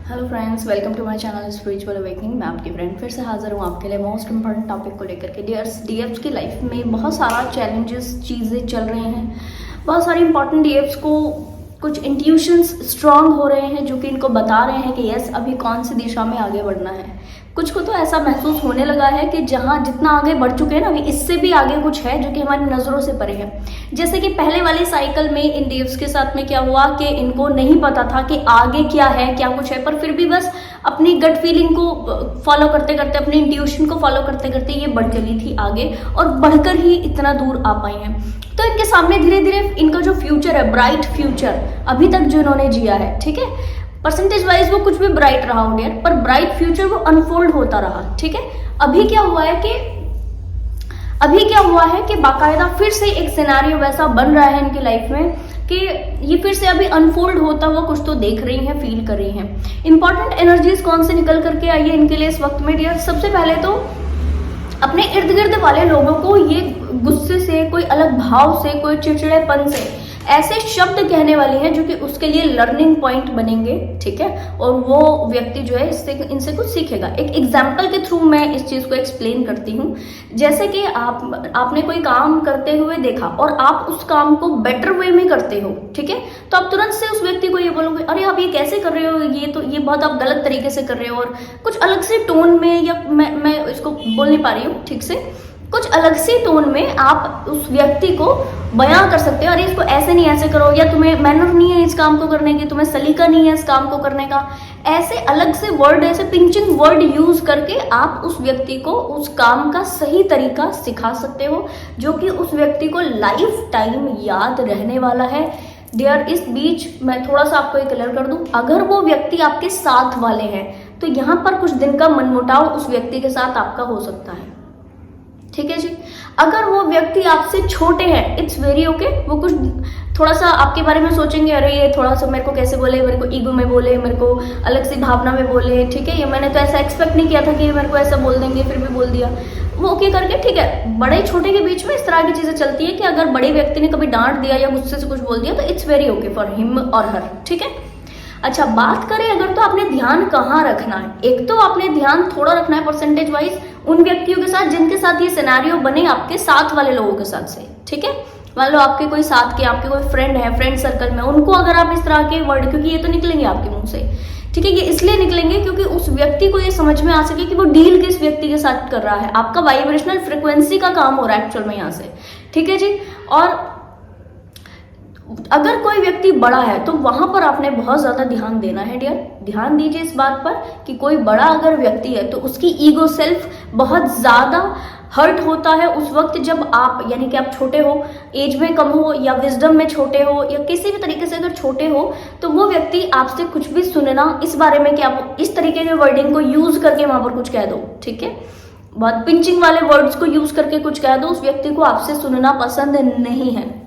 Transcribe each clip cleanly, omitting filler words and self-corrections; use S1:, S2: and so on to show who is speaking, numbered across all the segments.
S1: Hello friends, welcome to my channel spiritual awakening. मैं आपकी friend फिर से हाजिर हूँ आपके लिए मोस्ट इंपॉर्टेंट टॉपिक को लेकर के। डीएफ्स की लाइफ में बहुत सारा चैलेंजेस चीज़ें चल रहे हैं। बहुत सारी इंपॉर्टेंट डीएफ्स को कुछ इंट्यूशंस स्ट्रांग हो रहे हैं जो कि इनको बता रहे हैं कि यस, अभी कौन सी दिशा में आगे बढ़ना है। कुछ को तो ऐसा महसूस होने लगा है कि जहाँ जितना आगे बढ़ चुके हैं ना, अभी इससे भी आगे कुछ है जो कि हमारी नज़रों से परे है। जैसे कि पहले वाली साइकिल में इन डीव्स के साथ में क्या हुआ कि इनको नहीं पता था कि आगे क्या है, क्या कुछ है, पर फिर भी बस अपनी गट फीलिंग को फॉलो करते करते, अपनी इंट्यूशन को फॉलो करते करते ये बढ़ चली थी आगे और बढ़कर ही इतना दूर आ पाई हैं। तो इनके सामने धीरे धीरे इनका जो फ्यूचर है, ब्राइट फ्यूचर अभी तक जो इन्होंने जिया है, ठीक है, परसेंटेज वाइज वो कुछ भी ब्राइट रहा हो डियर, पर ब्राइट फ्यूचर वो अनफोल्ड होता रहा। ठीक है, अभी क्या हुआ है कि बाकायदा फिर से एक सिनेरियो वैसा बन रहा है इनकी लाइफ में कि ये फिर से अभी अनफोल्ड होता हुआ कुछ तो देख रही हैं, फील कर रही हैं। इंपॉर्टेंट एनर्जीज कौन से निकल करके आई है इनके लिए इस वक्त में डियर? सबसे पहले तो अपने इर्द गिर्द वाले लोगों को ये गुस्से से, कोई अलग भाव से, कोई चिड़चिड़ेपन से ऐसे शब्द कहने वाली हैं जो कि उसके लिए लर्निंग पॉइंट बनेंगे। ठीक है, और वो व्यक्ति जो है इनसे कुछ सीखेगा। एक एग्जाम्पल के थ्रू मैं इस चीज को एक्सप्लेन करती हूँ। जैसे कि आपने कोई काम करते हुए देखा और आप उस काम को बेटर वे में करते हो, ठीक है, तो आप तुरंत से उस व्यक्ति को ये बोलोगे, अरे आप ये कैसे कर रहे हो, ये बहुत आप गलत तरीके से कर रहे हो, और कुछ अलग से टोन में, या मैं इसको बोल नहीं पा रही हूँ ठीक से, कुछ अलग सी टोन में आप उस व्यक्ति को बयां कर सकते हो, अरे इसको ऐसे नहीं ऐसे करो, या तुम्हें मैनर नहीं है इस काम को करने की, तुम्हें सलीका नहीं है इस काम को करने का। ऐसे अलग से वर्ड, ऐसे पिंचिंग वर्ड यूज करके आप उस व्यक्ति को उस काम का सही तरीका सिखा सकते हो, जो कि उस व्यक्ति को लाइफ टाइम याद रहने वाला है। डियर, इस बीच मैं थोड़ा सा आपको एक क्लियर कर दूं, अगर वो व्यक्ति आपके साथ वाले हैं तो यहाँ पर कुछ दिन का मनमुटाव उस व्यक्ति के साथ आपका हो सकता है। ठीक है जी, अगर वो व्यक्ति आपसे छोटे हैं, इट्स वेरी ओके, वो कुछ थोड़ा सा आपके बारे में सोचेंगे, अरे ये थोड़ा सा मेरे को कैसे बोले, मेरे को ईगो में बोले, मेरे को अलग सी भावना में बोले, ठीक है, ये मैंने तो ऐसा एक्सपेक्ट नहीं किया था कि ये मेरे को ऐसा बोल देंगे, फिर भी बोल दिया, वो ओके करके, ठीक है। बड़े छोटे के बीच में इस तरह की चीजें चलती है कि अगर बड़े व्यक्ति ने कभी डांट दिया या गुस्से से कुछ बोल दिया तो it's very okay for him और हर। ठीक है, अच्छा बात करें अगर, तो आपने ध्यान कहाँ रखना है? एक तो आपने ध्यान थोड़ा रखना है परसेंटेज वाइज उन व्यक्तियों के साथ जिनके साथ ये सिनेरियो बने, आपके साथ वाले लोगों के साथ से। ठीक है, मान लो आपके कोई साथ के, आपके कोई फ्रेंड है, फ्रेंड सर्कल में, उनको अगर आप इस तरह के वर्ड, क्योंकि ये तो निकलेंगे आपके मुंह से, ठीक है, ये इसलिए निकलेंगे क्योंकि उस व्यक्ति को ये समझ में आ सके कि वो डील किस व्यक्ति के साथ कर रहा है। आपका वाइब्रेशनल फ्रिक्वेंसी का काम हो रहा है एक्चुअल में यहाँ से। ठीक है जी, और अगर कोई व्यक्ति बड़ा है तो वहां पर आपने बहुत ज्यादा ध्यान देना है डियर। ध्यान दीजिए इस बात पर कि कोई बड़ा अगर व्यक्ति है तो उसकी ईगो सेल्फ बहुत ज्यादा हर्ट होता है उस वक्त जब आप, यानी कि आप छोटे हो, एज में कम हो, या विजडम में छोटे हो, या किसी भी तरीके से अगर छोटे हो, तो वो व्यक्ति आपसे कुछ भी सुनना इस बारे में कि आप इस तरीके के वर्डिंग को यूज करके वहां पर कुछ कह दो, ठीक है, बहुत पिंचिंग वाले वर्ड्स को यूज करके कुछ कह दो, उस व्यक्ति को आपसे सुनना पसंद नहीं है।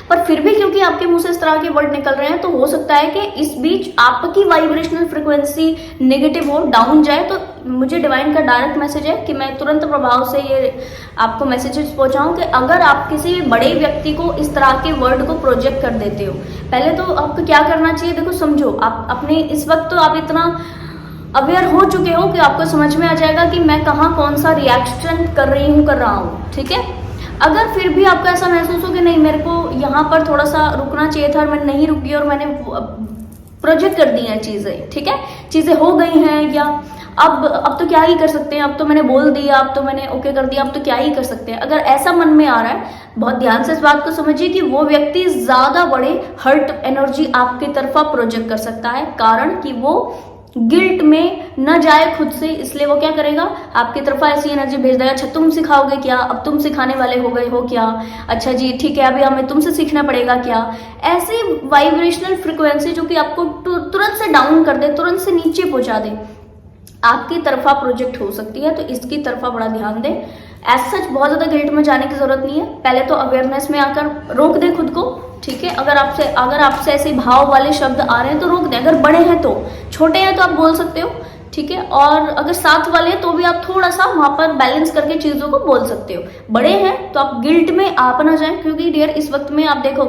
S1: पर फिर भी क्योंकि आपके मुंह से इस तरह के वर्ड निकल रहे हैं तो हो सकता है कि इस बीच आपकी वाइब्रेशनल फ्रिक्वेंसी नेगेटिव हो, डाउन जाए, तो मुझे डिवाइन का डायरेक्ट मैसेज है कि मैं तुरंत प्रभाव से ये आपको मैसेजेस पहुंचाऊं कि अगर आप किसी बड़े व्यक्ति को इस तरह के वर्ड को प्रोजेक्ट कर देते हो, पहले तो आपको क्या करना चाहिए, देखो समझो, आप अपने इस वक्त तो आप इतना अवेयर हो चुके हो कि आपको समझ में आ जाएगा कि मैं कहाँ कौन सा रिएक्शन कर रहा हूँ। ठीक है, अगर फिर भी आपको ऐसा महसूस हो कि नहीं, मेरे को यहाँ पर थोड़ा सा रुकना चाहिए था और मैं नहीं रुकी और मैंने प्रोजेक्ट कर दी हैं चीजें, ठीक है, चीजें हो गई हैं, या अब तो क्या ही कर सकते हैं, अब तो मैंने बोल दिया, अब तो मैंने ओके कर दिया, अब तो क्या ही कर सकते हैं। अगर ऐसा मन में आ रहा है, बहुत ध्यान से इस बात को समझिए कि वो व्यक्ति ज्यादा बड़े हर्ट एनर्जी आपकी तरफा प्रोजेक्ट कर सकता है, कारण कि वो गिल्ट में न जाए खुद से, इसलिए वो क्या करेगा, आपकी तरफ ऐसी एनर्जी भेज देगा, अच्छा तुम सिखाओगे क्या, अब तुम सिखाने वाले हो गए हो क्या, अच्छा जी ठीक है, अभी हमें तुमसे सीखना पड़ेगा क्या। ऐसी वाइब्रेशनल फ्रिक्वेंसी जो कि आपको तुरंत से डाउन कर दे, तुरंत से नीचे पहुंचा दे, आपकी तरफा प्रोजेक्ट हो सकती है, तो इसकी तरफा बड़ा ध्यान दें। एज सच बहुत ज्यादा गिल्ट में जाने की जरूरत नहीं है, पहले तो अवेयरनेस में आकर रोक दे खुद को। ठीक है, अगर आपसे ऐसे भाव वाले शब्द आ रहे हैं तो रोक दें, अगर बड़े हैं तो, छोटे हैं तो आप बोल सकते हो ठीक है। और अगर साथ वाले हैं तो भी आप थोड़ा सा वहां पर बैलेंस करके चीजों को बोल सकते हो। बड़े हैं तो आप गिल्ट में आप ना जाएं, क्योंकि डियर इस वक्त में आप देखो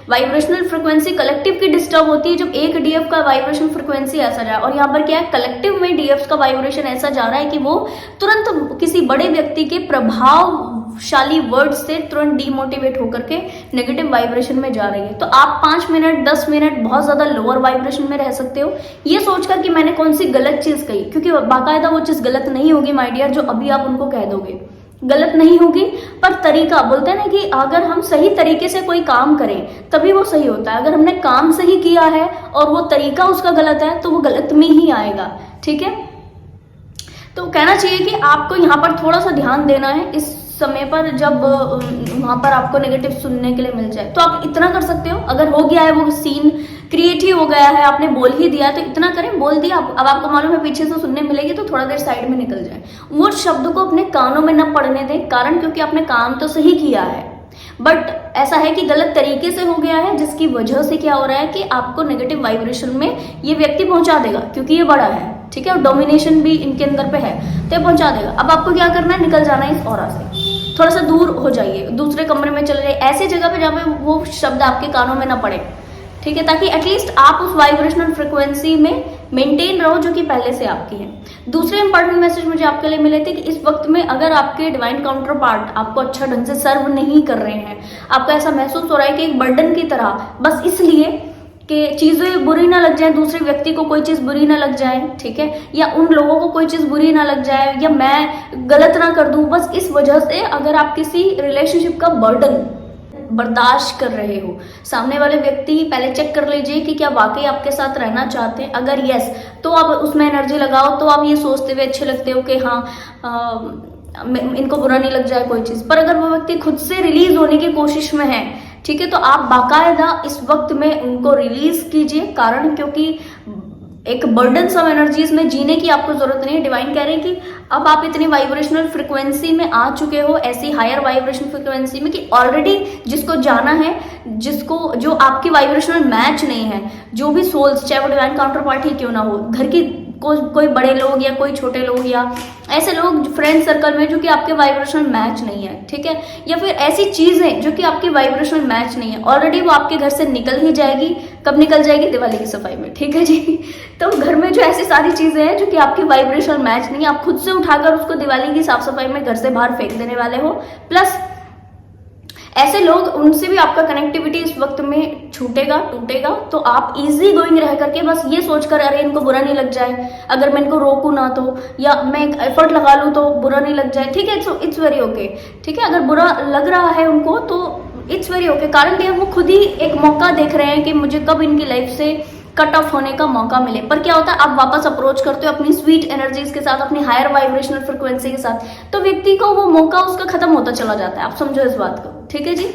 S1: वाइब्रेशनल फ्रिक्वेंसी कलेक्टिव की डिस्टर्ब होती है जब एक डीएफ का वाइब्रेशन फ्रिक्वेंसी ऐसा जाए। और यहाँ पर क्या है, कलेक्टिव में डीएफ का वाइब्रेशन ऐसा जा रहा है कि वो तुरंत किसी बड़े व्यक्ति के प्रभावशाली वर्ड से तुरंत डीमोटिवेट होकर के नेगेटिव वाइब्रेशन में जा रही है। तो आप 5 मिनट 10 मिनट बहुत ज्यादा लोअर वाइब्रेशन में रह सकते हो, ये सोचकर कि मैंने कौन सी गलत चीज कही, क्योंकि बाकायदा वो चीज गलत नहीं होगी माय डियर, जो अभी आप उनको कह दोगे गलत नहीं होगी। पर तरीका, बोलते हैं ना कि अगर हम सही तरीके से कोई काम करें तभी वो सही होता है। अगर हमने काम सही किया है और वो तरीका उसका गलत है तो वो गलत में ही आएगा, ठीक है। तो कहना चाहिए कि आपको यहाँ पर थोड़ा सा ध्यान देना है इस समय पर, जब वहां पर आपको नेगेटिव सुनने के लिए मिल जाए। तो आप इतना कर सकते हो, अगर हो गया है वो सीन क्रिएट ही हो गया है, आपने बोल ही दिया, तो इतना करें, बोल दिया। अब आपको मालूम है पीछे से सुनने मिलेगी तो थोड़ा देर साइड में निकल जाए, वो शब्द को अपने कानों में न पड़ने दें। कारण क्योंकि आपने काम तो सही किया है, बट ऐसा है कि गलत तरीके से हो गया है, जिसकी वजह से क्या हो रहा है कि आपको नेगेटिव वाइब्रेशन में ये व्यक्ति पहुंचा देगा, क्योंकि ये बड़ा है, ठीक है, और डोमिनेशन भी इनके अंदर पे है, तो ये पहुंचा देगा। अब आपको क्या करना है, निकल जाना है इस ऑरा से, थोड़ा सा दूर हो जाइए, दूसरे कमरे में चले जाइए, ऐसी जगह पे जहाँ पे वो शब्द आपके कानों में ना पड़े, ठीक है, ताकि एटलीस्ट आप उस वाइब्रेशनल फ्रिक्वेंसी में मेंटेन रहो जो कि पहले से आपकी है। दूसरे इंपॉर्टेंट मैसेज मुझे आपके लिए मिले थे कि इस वक्त में अगर आपके डिवाइन काउंटर पार्ट आपको अच्छा ढंग से सर्व नहीं कर रहे हैं, आपको ऐसा महसूस हो रहा है कि एक बर्डन की तरह, बस इसलिए कि चीजें बुरी ना लग जाए, दूसरे व्यक्ति को कोई चीज बुरी ना लग जाए, ठीक है, या उन लोगों को कोई चीज बुरी ना लग जाए, या मैं गलत ना कर दूं, बस इस वजह से अगर आप किसी रिलेशनशिप का बर्डन बर्दाश्त कर रहे हो, सामने वाले व्यक्ति पहले चेक कर लीजिए कि क्या वाकई आपके साथ रहना चाहते हैं। अगर यस, तो आप उसमें एनर्जी लगाओ, तो आप ये सोचते हुए अच्छे लगते हो कि हाँ इनको बुरा नहीं लग जाए कोई चीज। पर अगर वो व्यक्ति खुद से रिलीज होने की कोशिश में है, ठीक है, तो आप बाकायदा इस वक्त में उनको रिलीज कीजिए। कारण क्योंकि एक बर्डन सम एनर्जीज में जीने की आपको जरूरत नहीं है। डिवाइन कह रहे हैं कि अब आप इतनी वाइब्रेशनल फ्रिक्वेंसी में आ चुके हो, ऐसी हायर वाइब्रेशन फ्रिक्वेंसी में, कि ऑलरेडी जिसको जाना है, जिसको जो आपकी वाइब्रेशनल मैच नहीं है, जो भी सोल्स, चाहे वो डिवाइन काउंटर पार्ट ही क्यों ना हो, घर की कोई बड़े लोग या कोई छोटे लोग या ऐसे लोग फ्रेंड सर्कल में जो कि आपके वाइब्रेशनल मैच नहीं है, ठीक है, या फिर ऐसी चीजें जो कि आपकी वाइब्रेशनल मैच नहीं है, ऑलरेडी वो आपके घर से निकल ही जाएगी। कब निकल जाएगी? दिवाली की सफाई में, ठीक है जी। तो घर में जो ऐसी सारी चीजें हैं जो कि आपकी वाइब्रेशनल मैच नहीं है, आप खुद से उठाकर उसको दिवाली की साफ सफाई में घर से बाहर फेंक देने वाले हो। प्लस ऐसे लोग, उनसे भी आपका कनेक्टिविटी इस वक्त में छूटेगा, टूटेगा। तो आप इजी गोइंग रह करके बस ये सोचकर अरे इनको बुरा नहीं लग जाए, अगर मैं इनको रोकू ना तो, या मैं एक एफर्ट लगा लूँ तो बुरा नहीं लग जाए, ठीक है, इट्स वेरी ओके, ठीक है। अगर बुरा लग रहा है उनको तो इट्स वेरी ओके। कारण ये वो खुद ही एक मौका देख रहे हैं कि मुझे कब इनकी लाइफ से कट ऑफ होने का मौका मिले। पर क्या होता है, आप वापस अप्रोच करते हो अपनी स्वीट एनर्जीज के साथ, अपनी हायर वाइब्रेशनल फ्रिक्वेंसी के साथ, तो व्यक्ति को वो मौका उसका खत्म होता चला जाता है। आप समझो इस बात को, ठीक है जी।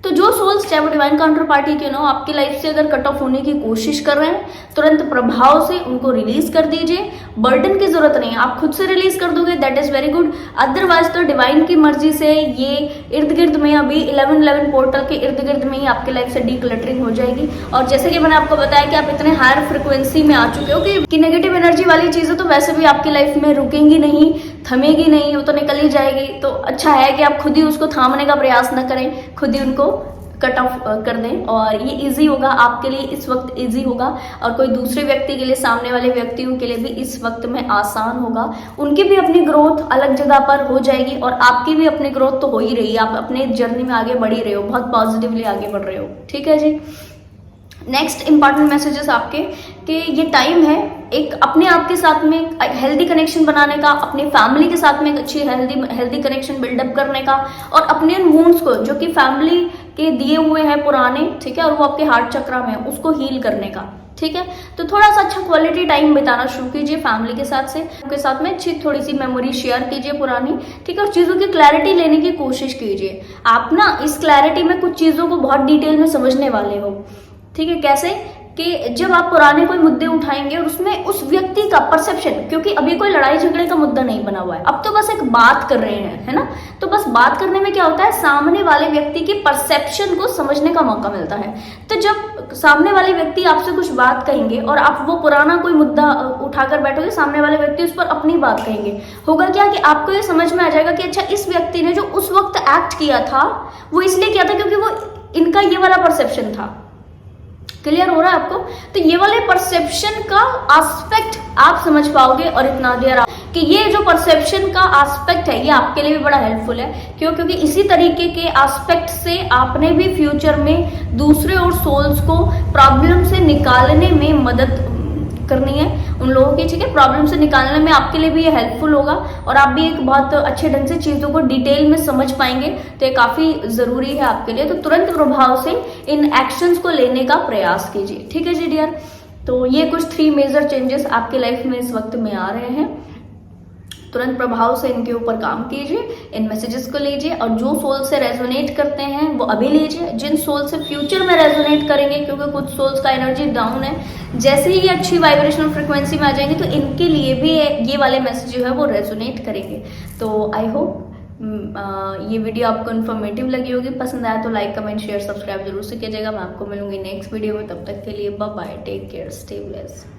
S1: तो जो सोल्स, चाहे वो डिवाइन काउंटर पार्टी क्यों ना हो, आपकी लाइफ से अगर कट ऑफ होने की कोशिश कर रहे हैं, तुरंत प्रभाव से उनको रिलीज कर दीजिए। बर्डन की जरूरत नहीं है, आप खुद से रिलीज कर दोगे, that is very good. Otherwise तो डिवाइन की मर्जी से ये इर्द गिर्द में, अभी 1111 पोर्टल के इर्द गिर्द में ही आपकी लाइफ से डीक्लटरिंग हो जाएगी। और जैसे कि मैंने आपको बताया कि आप इतने हायर फ्रिक्वेंसी में आ चुके हो कि नेगेटिव एनर्जी वाली चीजें तो वैसे भी आपकी लाइफ में रुकेंगी नहीं, थमेगी नहीं, वो तो निकल ही जाएगी। तो अच्छा है कि आप खुद ही उसको थामने का प्रयास न करें, खुद ही उनको कट ऑफ कर दें। और ये इजी होगा आपके लिए, इस वक्त इजी होगा, और कोई दूसरे व्यक्ति के लिए, सामने वाले व्यक्तियों के लिए भी इस वक्त में आसान होगा। उनकी भी अपनी ग्रोथ अलग जगह पर हो जाएगी और आपकी भी अपनी ग्रोथ तो हो ही रही है। आप अपने जर्नी में आगे बढ़ ही रहे हो, बहुत पॉजिटिवली आगे बढ़ रहे हो, ठीक है जी। नेक्स्ट इंपॉर्टेंट मैसेजेस आपके कि ये टाइम है एक अपने आप के साथ में हेल्दी कनेक्शन बनाने का, अपनी फैमिली के साथ में एक अच्छी हेल्दी कनेक्शन बिल्डअप करने का, और अपने वुंड्स को जो कि फैमिली के दिए हुए हैं पुराने, ठीक है, और वो आपके हार्ट चक्र में है, उसको हील करने का, ठीक है। तो थोड़ा सा अच्छा क्वालिटी टाइम बिताना शुरू कीजिए फैमिली के साथ में अच्छी थोड़ी सी मेमोरी शेयर कीजिए पुरानी, ठीक है, और चीज़ों की क्लैरिटी लेने की कोशिश कीजिए। आप ना इस क्लैरिटी में कुछ चीज़ों को बहुत डिटेल में समझने वाले हो, ठीक है। कैसे कि जब आप पुराने कोई मुद्दे उठाएंगे और उसमें उस व्यक्ति का परसेप्शन, क्योंकि अभी कोई लड़ाई झगड़े का मुद्दा नहीं बना हुआ है, अब तो बस एक बात कर रहे हैं, है ना। तो बस बात करने में क्या होता है, सामने वाले व्यक्ति की परसेप्शन को समझने का मौका मिलता है। तो जब सामने वाले व्यक्ति आपसे कुछ बात कहेंगे और आप वो पुराना कोई मुद्दा उठाकर बैठोगे, सामने वाले व्यक्ति उस पर अपनी बात कहेंगे, होगा क्या कि आपको ये समझ में आ जाएगा कि अच्छा, इस व्यक्ति ने जो उस वक्त एक्ट किया था वो इसलिए किया था क्योंकि वो इनका ये वाला परसेप्शन था। क्लियर हो रहा है आपको? तो ये वाले परसेप्शन का एस्पेक्ट आप समझ पाओगे, और इतना क्लियर कि ये जो परसेप्शन का एस्पेक्ट है ये आपके लिए भी बड़ा हेल्पफुल है। क्यों? क्योंकि इसी तरीके के एस्पेक्ट से आपने भी फ्यूचर में दूसरे और सोल्स को प्रॉब्लम से निकालने में मदद करनी है उन लोगों की, ठीक है। प्रॉब्लम से निकालने में आपके लिए भी ये हेल्पफुल होगा, और आप भी एक बहुत अच्छे ढंग से चीज़ों को डिटेल में समझ पाएंगे। तो ये काफ़ी ज़रूरी है आपके लिए। तो तुरंत प्रभाव से इन एक्शंस को लेने का प्रयास कीजिए, ठीक है जी डियर। तो ये कुछ 3 मेजर चेंजेस आपकी लाइफ में इस वक्त में आ रहे हैं। तुरंत प्रभाव से इनके ऊपर काम कीजिए, इन मैसेजेस को लीजिए, और जो सोल से रेजोनेट करते हैं वो अभी लीजिए। जिन सोल से फ्यूचर में रेजोनेट करेंगे, क्योंकि कुछ सोल्स का एनर्जी डाउन है, जैसे ही ये अच्छी वाइब्रेशनल फ्रिक्वेंसी में आ जाएंगे तो इनके लिए भी ये वाले मैसेज जो है वो रेजोनेट करेंगे। तो आई होप ये वीडियो आपको इन्फॉर्मेटिव लगी होगी। पसंद आया तो लाइक, कमेंट, शेयर, सब्सक्राइब जरूर से कीजिएगा। मैं आपको मिलूंगी नेक्स्ट वीडियो में। तब तक के लिए bye bye, take care, stay blessed.